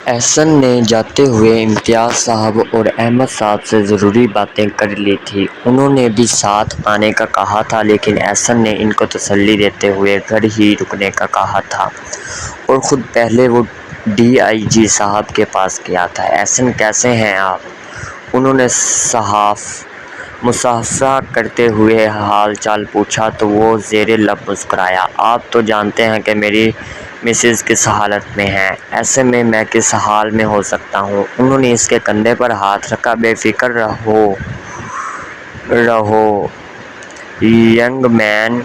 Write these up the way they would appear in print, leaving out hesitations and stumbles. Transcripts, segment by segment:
احسن نے جاتے ہوئے امتیاز صاحب اور احمد صاحب سے ضروری باتیں کر لی تھیں۔ انہوں نے بھی ساتھ آنے کا کہا تھا، لیکن احسن نے ان کو تسلی دیتے ہوئے گھر ہی رکنے کا کہا تھا اور خود پہلے وہ ڈی آئی جی صاحب کے پاس گیا تھا۔ احسن کیسے ہیں آپ؟ انہوں نے مصافحہ کرتے ہوئے حال چال پوچھا تو وہ زیر لب مسکرایا۔ آپ تو جانتے ہیں کہ میری مسز کس حالت میں ہیں، ایسے میں کس حال میں ہو سکتا ہوں۔ انہوں نے اس کے کندھے پر ہاتھ رکھا۔ بے فکر رہو ینگ مین،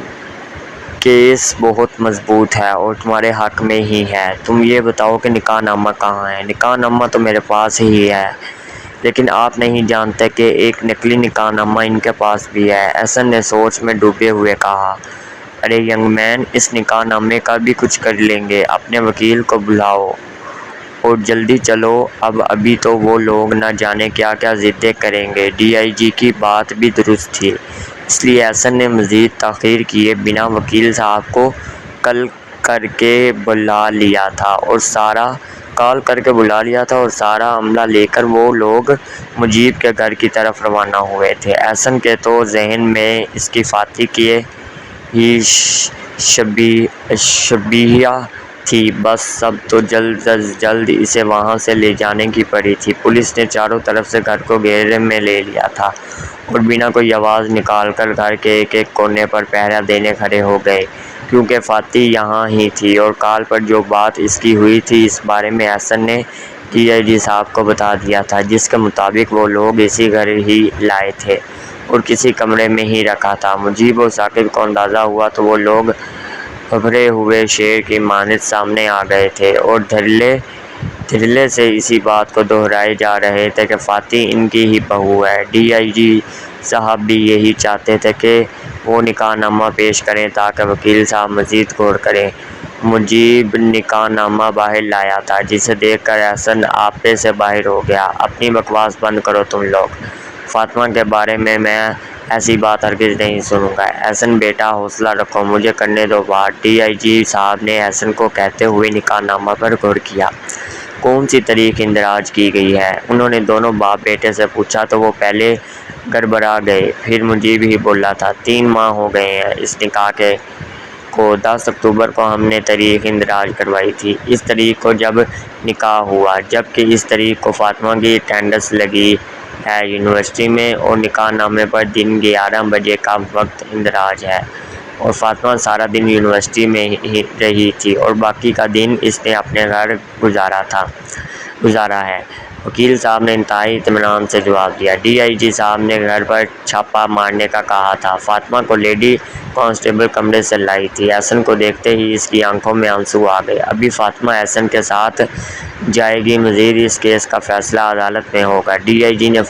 کیس بہت مضبوط ہے اور تمہارے حق میں ہی ہے۔ تم یہ بتاؤ کہ نکاح نامہ کہاں ہے؟ نکاح نامہ تو میرے پاس ہی ہے، لیکن آپ نہیں جانتے کہ ایک نقلی نکاح نامہ ان کے پاس بھی ہے۔ احسن نے سوچ میں ڈوبے ہوئے کہا، ارے ینگ مین، اس نکاح نامے کا بھی کچھ کر لیں گے۔ اپنے وکیل کو بلاؤ اور جلدی چلو، ابھی تو وہ لوگ نہ جانے کیا کیا ضدیں کریں گے۔ ڈی آئی جی کی بات بھی درست تھی، اس لیے احسن نے مزید تاخیر کیے بنا وکیل صاحب کو کال کر کے بلا لیا تھا اور سارا عملہ لے کر وہ لوگ مجیب کے گھر کی طرف روانہ ہوئے تھے۔ احسن کے تو ذہن میں اس کی فاتح کی ہی شبیہ تھی، بس اب تو جلد از جلد اسے وہاں سے لے جانے کی پڑی تھی۔ پولیس نے چاروں طرف سے گھر کو گھیرے میں لے لیا تھا اور بنا کوئی آواز نکال کر گھر کے ایک ایک کونے پر پہرہ دینے کھڑے ہو گئے، کیونکہ فاتح یہاں ہی تھی اور کال پر جو بات اس کی ہوئی تھی اس بارے میں احسن نے ڈی آئی جی صاحب کو بتا دیا تھا، جس کے مطابق وہ لوگ اسی گھر ہی لائے تھے اور کسی کمرے میں ہی رکھا تھا۔ مجیب اور ثاقب کو اندازہ ہوا تو وہ لوگ ابھرے ہوئے شیر کی مانند سامنے آ گئے تھے اور دھڑلے سے اسی بات کو دہرائے جا رہے تھے کہ فاتح ان کی ہی بہو ہے۔ ڈی آئی جی صاحب بھی یہی چاہتے تھے کہ وہ نکاح نامہ پیش کریں تاکہ وکیل صاحب مزید غور کریں۔ مجیب نکاح نامہ باہر لایا تھا، جسے دیکھ کر احسن آپے سے باہر ہو گیا۔ اپنی بکواس بند کرو تم لوگ، فاطمہ کے بارے میں ایسی بات ہرگز نہیں سنوں گا۔ احسن بیٹا، حوصلہ رکھو، مجھے کرنے دو بات۔ ڈی آئی جی صاحب نے احسن کو کہتے ہوئے نکاح نامہ پر غور کیا۔ کون سی تاریخ اندراج کی گئی ہے؟ انہوں نے دونوں باپ بیٹے سے پوچھا تو وہ پہلے گڑبڑا گئے، پھر مجیب ہی بولا تھا، 3 ماہ ہو گئے ہیں اس نکاح کو۔ 10 اکتوبر کو ہم نے تاریخ اندراج کروائی تھی، اس تاریخ کو جب نکاح ہوا، جبکہ اس تاریخ کو فاطمہ کی اٹینڈنس لگی ہے یونیورسٹی میں، اور نکاح نامے پر دن 11 بجے کا وقت اندراج ہے اور فاطمہ سارا دن یونیورسٹی میں رہی تھی اور باقی کا دن اس نے اپنے گھر گزارا ہے۔ وکیل صاحب نے انتہائی اطمینان سے جواب دیا۔ ڈی آئی جی صاحب نے گھر پر چھاپہ مارنے کا کہا تھا۔ فاطمہ کو لیڈی کانسٹیبل کمرے سے لائی تھی۔ احسن کو دیکھتے ہی اس کی آنکھوں میں آنسو آ گئے۔ ابھی فاطمہ احسن کے ساتھ جائے گی، مزید اس کیس کا فیصلہ عدالت میں ہوگا۔ ڈی آئی جی نے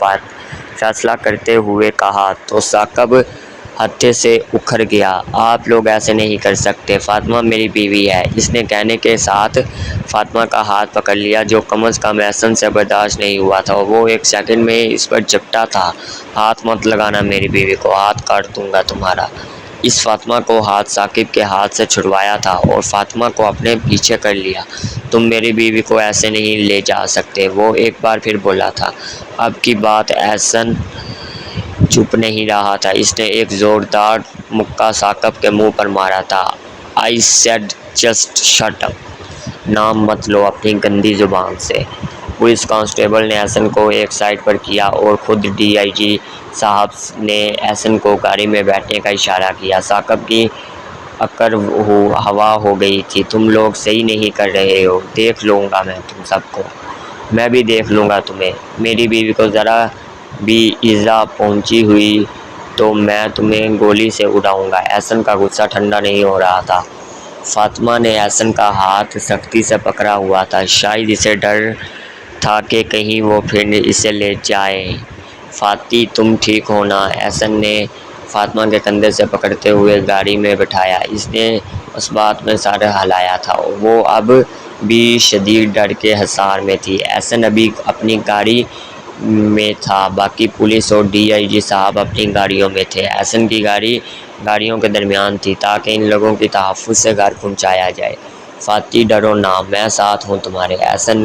فیصلہ کرتے ہوئے کہا تو ثاقب ہتھے سے اکھڑ گیا۔ آپ لوگ ایسے نہیں کر سکتے، فاطمہ میری بیوی ہے۔ اس نے کہنے کے ساتھ فاطمہ کا ہاتھ پکڑ لیا، جو کم از کم احسن سے برداشت نہیں ہوا تھا۔ وہ ایک سیکنڈ میں اس پر جھپٹا تھا۔ ہاتھ مت لگانا میری بیوی کو، ہاتھ کاٹ دوں گا تمہارا۔ اس فاطمہ کو ہاتھ ثاقب کے ہاتھ سے چھڑوایا تھا اور فاطمہ کو اپنے پیچھے کر لیا۔ تم میری بیوی کو ایسے نہیں لے جا سکتے، وہ ایک بار پھر بولا تھا۔ اب کی بات احسن چپ نہیں رہا تھا، اس نے ایک زوردار مکہ ثاقب کے منہ پر مارا تھا۔ I said just shut up, نام مت لو اپنی گندی زبان سے۔ پولیس کانسٹیبل نے احسن کو ایک سائڈ پر کیا اور خود ڈی آئی جی صاحب نے احسن کو گاڑی میں بیٹھنے کا اشارہ کیا۔ ثاقب کی اکڑ ہوا ہو گئی تھی، تم لوگ صحیح نہیں کر رہے ہو، دیکھ لوں گا میں تم سب کو، میں بھی دیکھ لوں گا تمہیں۔ میری بیوی کو ذرا بھی ایذا پہنچی ہوئی تو میں تمہیں گولی سے اڑاؤں گا۔ احسن کا غصہ ٹھنڈا نہیں ہو رہا تھا۔ فاطمہ نے احسن کا ہاتھ سختی سے پکڑا ہوا تھا، شاید اسے ڈر تھا کہ کہیں وہ پھر اسے لے جائے۔ فاتح تم ٹھیک ہو نا؟ احسن نے فاطمہ کے کندھے سے پکڑتے ہوئے گاڑی میں بٹھایا۔ اس نے اس بات میں سر ہلایا تھا، وہ اب بھی شدید ڈر کے حصار میں تھی۔ احسن ابھی اپنی گاڑی میں تھا، باقی پولیس اور ڈی آئی جی صاحب اپنی گاڑیوں میں تھے۔ احسن کی گاڑی گاڑیوں کے درمیان تھی تاکہ ان لوگوں کی تحفظ سے گھر پہنچایا جائے۔ فاتح ڈرو نا، میں ساتھ ہوں تمہارے۔ احسن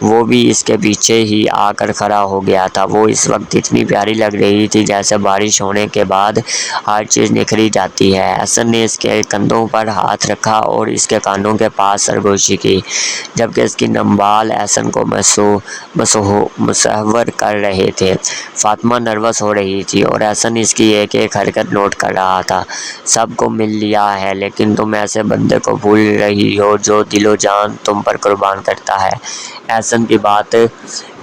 وہ بھی اس کے پیچھے ہی آ کر کھڑا ہو گیا تھا۔ وہ اس وقت اتنی پیاری لگ رہی تھی جیسے بارش ہونے کے بعد ہر چیز نکھری جاتی ہے۔ احسن نے اس کے کندھوں پر ہاتھ رکھا اور اس کے کانوں کے پاس سرگوشی کی، جبکہ اس کی نم بال احسن کو مصور کر رہے تھے۔ فاطمہ نروس ہو رہی تھی اور احسن اس کی ایک ایک حرکت نوٹ کر رہا تھا۔ سب کو مل لیا ہے، لیکن تم ایسے بندے کو بھول رہی ہو جو دل و جان تم پر قربان کرتا ہے۔ احسن کی بات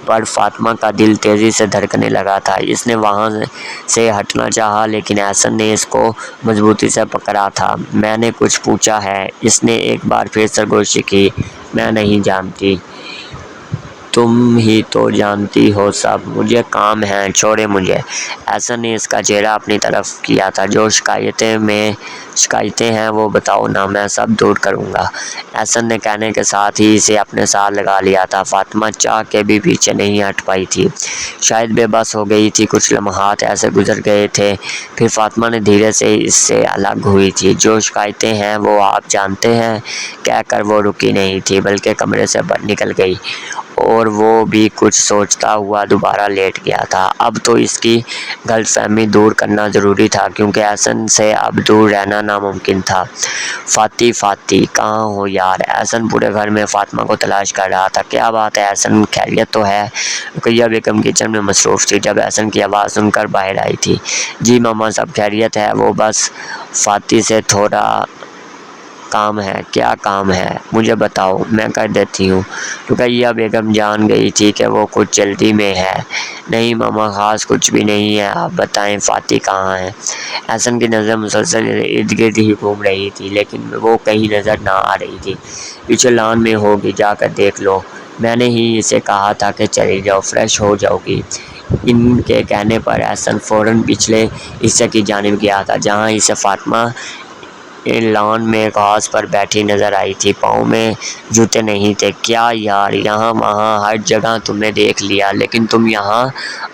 پر فاطمہ کا دل تیزی سے دھڑکنے لگا تھا۔ اس نے وہاں سے ہٹنا چاہا، لیکن احسن نے اس کو مضبوطی سے پکڑا تھا۔ میں نے کچھ پوچھا ہے؟ اس نے ایک بار پھر سرگوشی کی۔ میں نہیں جانتی، تم ہی تو جانتی ہو سب۔ مجھے کام ہے، چھوڑے مجھے۔ احسن نے اس کا چہرہ اپنی طرف کیا تھا۔ جو شکایتیں ہیں وہ بتاؤ نا، میں سب دور کروں گا۔ احسن نے کہنے کے ساتھ ہی اسے اپنے ساتھ لگا لیا تھا۔ فاطمہ چاہ کے بھی پیچھے نہیں ہٹ پائی تھی، شاید بے بس ہو گئی تھی۔ کچھ لمحات ایسے گزر گئے تھے، پھر فاطمہ نے دھیرے سے اس سے الگ ہوئی تھی۔ جو شکایتیں ہیں وہ آپ جانتے ہیں، کہہ کر وہ رکی نہیں تھی بلکہ کمرے سے نکل گئی، اور وہ بھی کچھ سوچتا ہوا دوبارہ لیٹ گیا تھا۔ اب تو اس کی غلط فہمی دور کرنا ضروری تھا، کیونکہ احسن سے اب دور رہنا ناممکن تھا۔ فاطی کہاں ہو یار؟ احسن پورے گھر میں فاطمہ کو تلاش کر رہا تھا۔ کیا بات ہے احسن، خیریت تو ہے؟ رقیہ بیگم کچن میں مصروف تھی جب احسن کی آواز سن کر باہر آئی تھی۔ جی ماما، سب خیریت ہے، وہ بس فاطی سے تھوڑا کام ہے۔ کیا کام ہے؟ مجھے بتاؤ، میں کر دیتی ہوں۔ رقیہ بیگم جان گئی تھی کہ وہ کچھ جلدی میں ہے۔ نہیں ماما، خاص کچھ بھی نہیں ہے، آپ بتائیں فاطی کہاں ہے؟ احسن کی نظر مسلسل ارد گرد ہی گھوم رہی تھی، لیکن وہ کہیں نظر نہ آ رہی تھی۔ پیچھے لان میں ہوگی، جا کر دیکھ لو۔ میں نے ہی اسے کہا تھا کہ چلی جاؤ، فریش ہو جاؤ گی۔ ان کے کہنے پر احسن فوراً پچھلے حصے کی جانب گیا تھا، جہاں اسے فاطمہ لان میں گھاس پر بیٹھی نظر آئی تھی۔ پاؤں میں جوتے نہیں تھے۔ کیا یار، یہاں وہاں ہر جگہ تمہیں دیکھ لیا، لیکن تم یہاں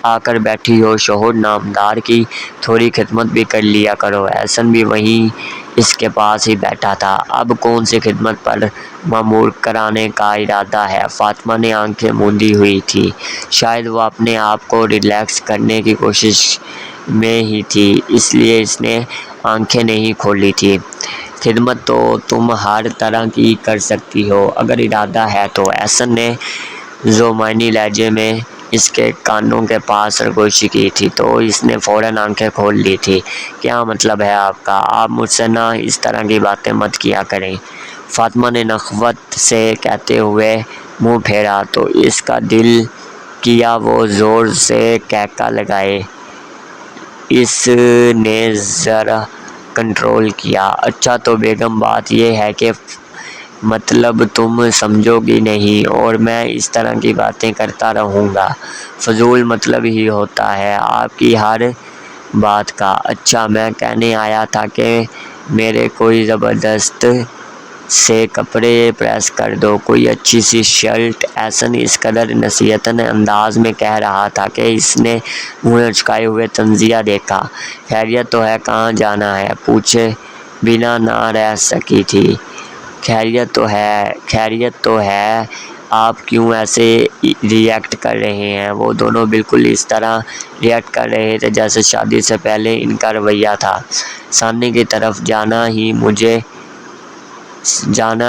آ کر بیٹھی ہو۔ شوہر نامدار کی تھوڑی خدمت بھی کر لیا کرو۔ احسن بھی وہیں اس کے پاس ہی بیٹھا تھا۔ اب کون سی خدمت پر مامور کرانے کا ارادہ ہے؟ فاطمہ نے آنکھیں موندی ہوئی تھی، شاید وہ اپنے آپ کو ریلیکس کرنے کی کوشش میں ہی تھی، اس لیے اس نے آنکھیں نہیں کھولی تھی۔ خدمت تو تم ہر طرح کی کر سکتی ہو، اگر ارادہ ہے تو۔ احسن نے زمینی لہجے میں اس کے کانوں کے پاس سرگوشی کی تھی، تو اس نے فوراً آنکھیں کھول لی تھی۔ کیا مطلب ہے آپ کا؟ آپ مجھ سے نہ اس طرح کی باتیں مت کیا کریں۔ فاطمہ نے نخوت سے کہتے ہوئے منہ پھیرا، تو اس کا دل کیا وہ زور سے کہکا لگائے۔ اس نے ذرا کنٹرول کیا۔ اچھا تو بیگم بات یہ ہے کہ مطلب تم سمجھو گی نہیں اور میں اس طرح کی باتیں کرتا رہوں گا؟ فضول مطلب ہی ہوتا ہے آپ کی ہر بات کا۔ اچھا، میں کہنے آیا تھا کہ میرے کوئی زبردست سے کپڑے پریس کر دو، کوئی اچھی سی شرٹ۔ احسن اس قدر نصیحتاً انداز میں کہہ رہا تھا کہ اس نے منہ لچکائے ہوئے تنزیہ دیکھا۔ خیریت تو ہے، کہاں جانا ہے؟ پوچھے بنا نہ رہ سکی تھی۔ خیریت تو ہے، آپ کیوں ایسے ری ایکٹ کر رہے ہیں؟ وہ دونوں بالکل اس طرح ری ایکٹ کر رہے تھے جیسے شادی سے پہلے ان کا رویہ تھا۔ سامنے کی طرف جانا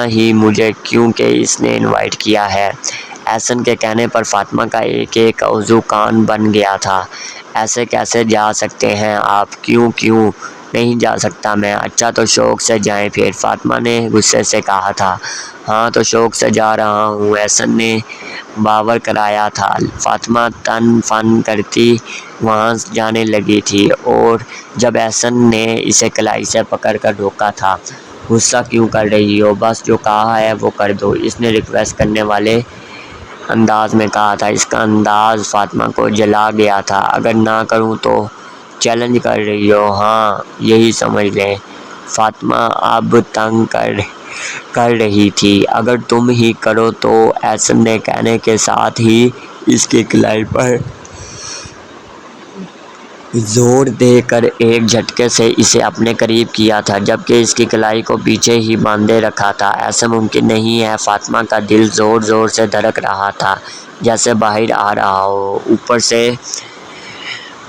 ہی مجھے کیونکہ اس نے انوائٹ کیا ہے۔ احسن کے کہنے پر فاطمہ کا ایک ایک عضو کان بن گیا تھا۔ ایسے کیسے جا سکتے ہیں آپ؟ کیوں نہیں جا سکتا میں؟ اچھا تو شوق سے جائیں پھر، فاطمہ نے غصے سے کہا تھا۔ ہاں تو شوق سے جا رہا ہوں، احسن نے باور کرایا تھا۔ فاطمہ تن فن کرتی وہاں جانے لگی تھی، اور جب احسن نے اسے کلائی سے پکڑ کر روکا تھا۔ غصہ کیوں کر رہی ہو؟ بس جو کہا ہے وہ کر دو، اس نے ریکویسٹ کرنے والے انداز میں کہا تھا۔ اس کا انداز فاطمہ کو جلا گیا تھا۔ اگر نہ کروں تو چیلنج کر رہی ہو؟ ہاں، یہی سمجھ لیں۔ فاطمہ اب تنگ کر رہی تھی۔ اگر تم ہی کرو تو؟ احسن نے کہنے کے ساتھ ہی اس کی کلائی پر زور دے کر ایک جھٹکے سے اسے اپنے قریب کیا تھا، جبکہ اس کی کلائی کو پیچھے ہی باندھے رکھا تھا۔ ایسا ممکن نہیں ہے۔ فاطمہ کا دل زور زور سے دھڑک رہا تھا، جیسے باہر آ رہا ہو۔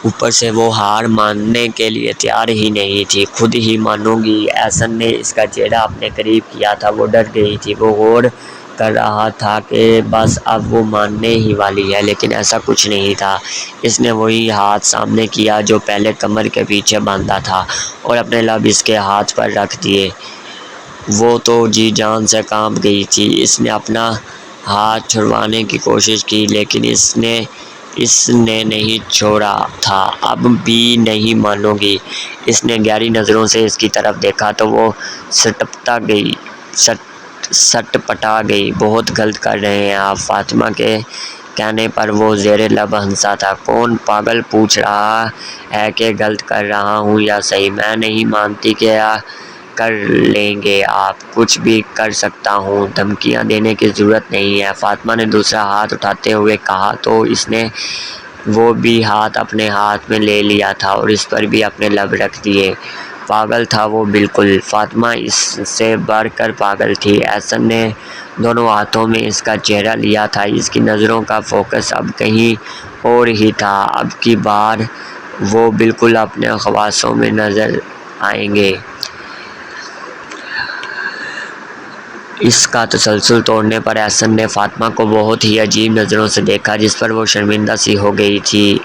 اوپر سے وہ ہار ماننے کے لیے تیار ہی نہیں تھی۔ خود ہی مانو گی۔ احسن نے اس کا چہرہ اپنے قریب کیا تھا۔ وہ ڈر گئی تھی۔ وہ غور کر رہا تھا کہ بس اب وہ ماننے ہی والی ہے، لیکن ایسا کچھ نہیں تھا۔ اس نے وہی ہاتھ سامنے کیا جو پہلے کمر کے پیچھے باندھا تھا، اور اپنے لب اس کے ہاتھ پر رکھ دیے۔ وہ تو جی جان سے کانپ گئی تھی۔ اس نے اپنا ہاتھ چھڑوانے کی کوشش کی، لیکن اس نے نہیں چھوڑا تھا۔ اب بھی نہیں مانو گی۔ اس نے گہری نظروں سے اس کی طرف دیکھا تو وہ سٹپٹا گئی۔ بہت غلط کر رہے ہیں آپ۔ فاطمہ کے کہنے پر وہ زیر لب ہنسا تھا۔ کون پاگل پوچھ رہا ہے کہ غلط کر رہا ہوں یا صحیح؟ میں نہیں مانتی۔ کیا کر لیں گے آپ؟ کچھ بھی کر سکتا ہوں۔ دھمکیاں دینے کی ضرورت نہیں ہے، فاطمہ نے دوسرا ہاتھ اٹھاتے ہوئے کہا تو اس نے وہ بھی ہاتھ اپنے ہاتھ میں لے لیا تھا اور اس پر بھی اپنے لب رکھ دیے۔ پاگل تھا وہ بالکل۔ فاطمہ اس سے بڑھ کر پاگل تھی۔ احسن نے دونوں ہاتھوں میں اس کا چہرہ لیا تھا۔ اس کی نظروں کا فوکس اب کہیں اور ہی تھا۔ اب کی بار وہ بالکل اپنے خواصوں میں نظر آئیں گے۔ اس کا تسلسل توڑنے پر احسن نے فاطمہ کو بہت ہی عجیب نظروں سے دیکھا، جس پر وہ شرمندہ سی ہو گئی تھی۔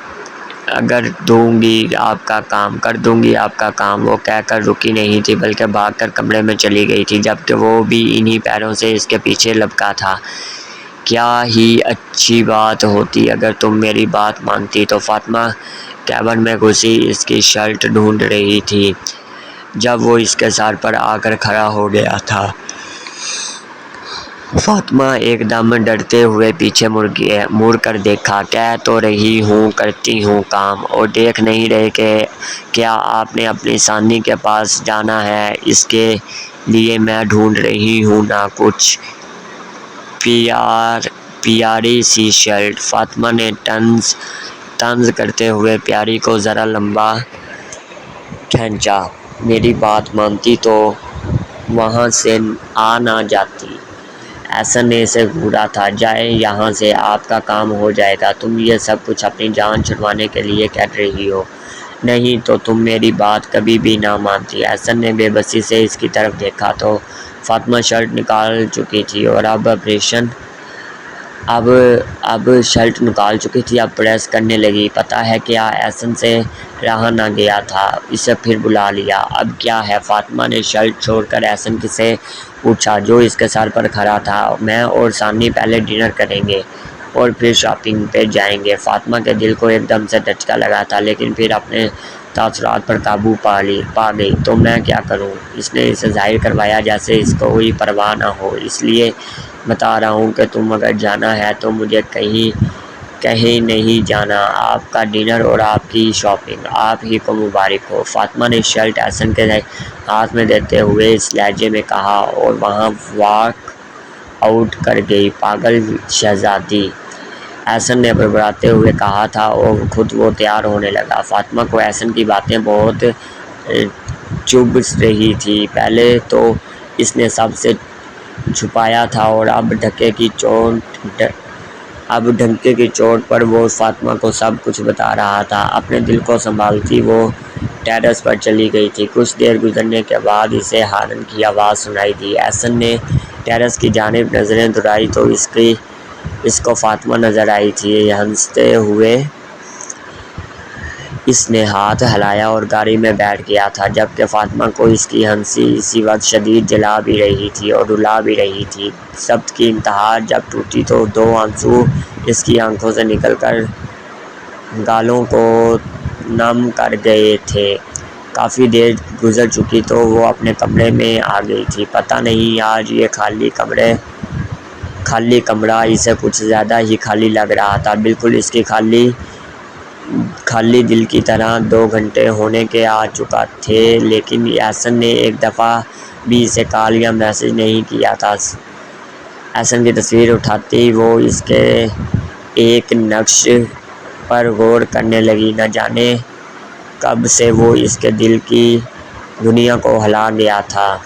اگر دوں گی آپ کا کام، کر دوں گی آپ کا کام، وہ کہہ کر رکی نہیں تھی بلکہ بھاگ کر کمرے میں چلی گئی تھی، جبکہ وہ بھی انہی پیروں سے اس کے پیچھے لپکا تھا۔ کیا ہی اچھی بات ہوتی اگر تم میری بات مانتی تو۔ فاطمہ کیبن میں گھسی اس کی شرٹ ڈھونڈ رہی تھی جب وہ اس کے سر پر آ کر کھڑا ہو گیا تھا۔ فاطمہ ایک دم ڈرتے ہوئے پیچھے مڑ کر دیکھا۔ کہہ تو رہی ہوں کرتی ہوں کام، اور دیکھ نہیں رہے کہ کیا آپ نے اپنی ثانی کے پاس جانا ہے؟ اس کے لیے میں ڈھونڈ رہی ہوں نا کچھ پیاری سی شرٹ۔ فاطمہ نے طنز کرتے ہوئے پیاری کو ذرا لمبا کھینچا۔ میری بات مانتی تو وہاں سے آ نہ جاتی۔ احسن نے اسے گھورا تھا۔ جائیں یہاں سے، آپ کا کام ہو جائے گا۔ تم یہ سب کچھ اپنی جان چھڑوانے کے لیے کر رہی ہو، نہیں تو تم میری بات کبھی بھی نہ مانتی۔ احسن نے بے بسی سے اس کی طرف دیکھا تو فاطمہ شرٹ نکال چکی تھی اور اب شرٹ نکال چکی تھی، اب پریس کرنے لگی۔ پتہ ہے کیا، احسن سے رہا نہ گیا تھا، اسے پھر بلا لیا۔ اب کیا ہے؟ فاطمہ نے شرٹ چھوڑ کر احسن سے پوچھا جو اس کے سر پر کھڑا تھا۔ میں اور ثانی پہلے ڈنر کریں گے اور پھر شاپنگ پہ جائیں گے۔ فاطمہ کے دل کو ایک دم سے دھچکا لگا تھا، لیکن پھر اپنے تاثرات پر قابو پا گئی۔ تو میں کیا کروں؟ اس نے اسے ظاہر کروایا جیسے اس کو کوئی پرواہ نہ ہو۔ اس لیے بتا رہا ہوں کہ تم اگر جانا ہے تو مجھے کہیں نہیں جانا۔ آپ کا ڈنر اور آپ کی شاپنگ آپ ہی کو مبارک ہو۔ فاطمہ نے شرٹ احسن کے ہاتھ میں دیتے ہوئے اس لہجے میں کہا اور وہاں واک آؤٹ کر گئی۔ پاگل شہزادی، احسن نے بڑبڑاتے ہوئے کہا تھا اور خود وہ تیار ہونے لگا۔ فاطمہ کو احسن کی باتیں بہت چبھ رہی تھی۔ پہلے تو اس نے سب سے چھپایا تھا اور اب ڈنکے کی چوٹ پر وہ فاطمہ کو سب کچھ بتا رہا تھا۔ اپنے دل کو سنبھالتی وہ ٹیرس پر چلی گئی تھی۔ کچھ دیر گزرنے کے بعد اسے ہارن کی آواز سنائی دی۔ احسن نے ٹیرس کی جانب نظریں دوڑائی تو اس کو فاطمہ نظر آئی تھی۔ ہنستے ہوئے اس نے ہاتھ ہلایا اور گاڑی میں بیٹھ گیا تھا، جبکہ فاطمہ کو اس کی ہنسی اسی وقت شدید جلا بھی رہی تھی اور رلا بھی رہی تھی۔ ضبط کی انتہا جب ٹوٹی تو دو آنسو اس کی آنکھوں سے نکل کر گالوں کو نم کر گئے تھے۔ کافی دیر گزر چکی تو وہ اپنے کمرے میں آ گئی تھی۔ پتہ نہیں آج یہ خالی کمرہ اسے کچھ زیادہ ہی خالی لگ رہا تھا، بالکل اس کی خالی دل کی طرح۔ 2 گھنٹے ہونے کے آ چکے تھے، لیکن احسن نے ایک دفعہ بھی اسے کال یا میسج نہیں کیا تھا۔ احسن کی تصویر اٹھاتی وہ اس کے ایک نقش پر غور کرنے لگی۔ نہ جانے کب سے وہ اس کے دل کی دنیا کو ہلا گیا تھا۔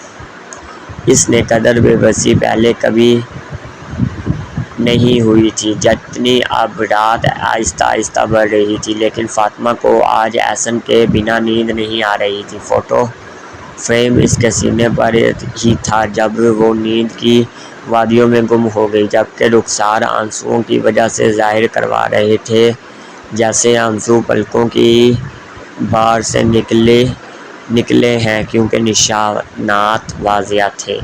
اس نے قدر بے بسی پہلے کبھی نہیں ہوئی تھی، جتنی اب رات آہستہ آہستہ بڑھ رہی تھی، لیکن فاطمہ کو آج احسن کے بنا نیند نہیں آ رہی تھی۔ فوٹو فریم اس کے سینے پر ہی تھا جب وہ نیند کی وادیوں میں گم ہو گئی، جبکہ رخسار آنسوؤں کی وجہ سے ظاہر کروا رہے تھے جیسے آنسو پلکوں کی بہار سے نکلے ہیں، کیونکہ نشانات واضح تھے۔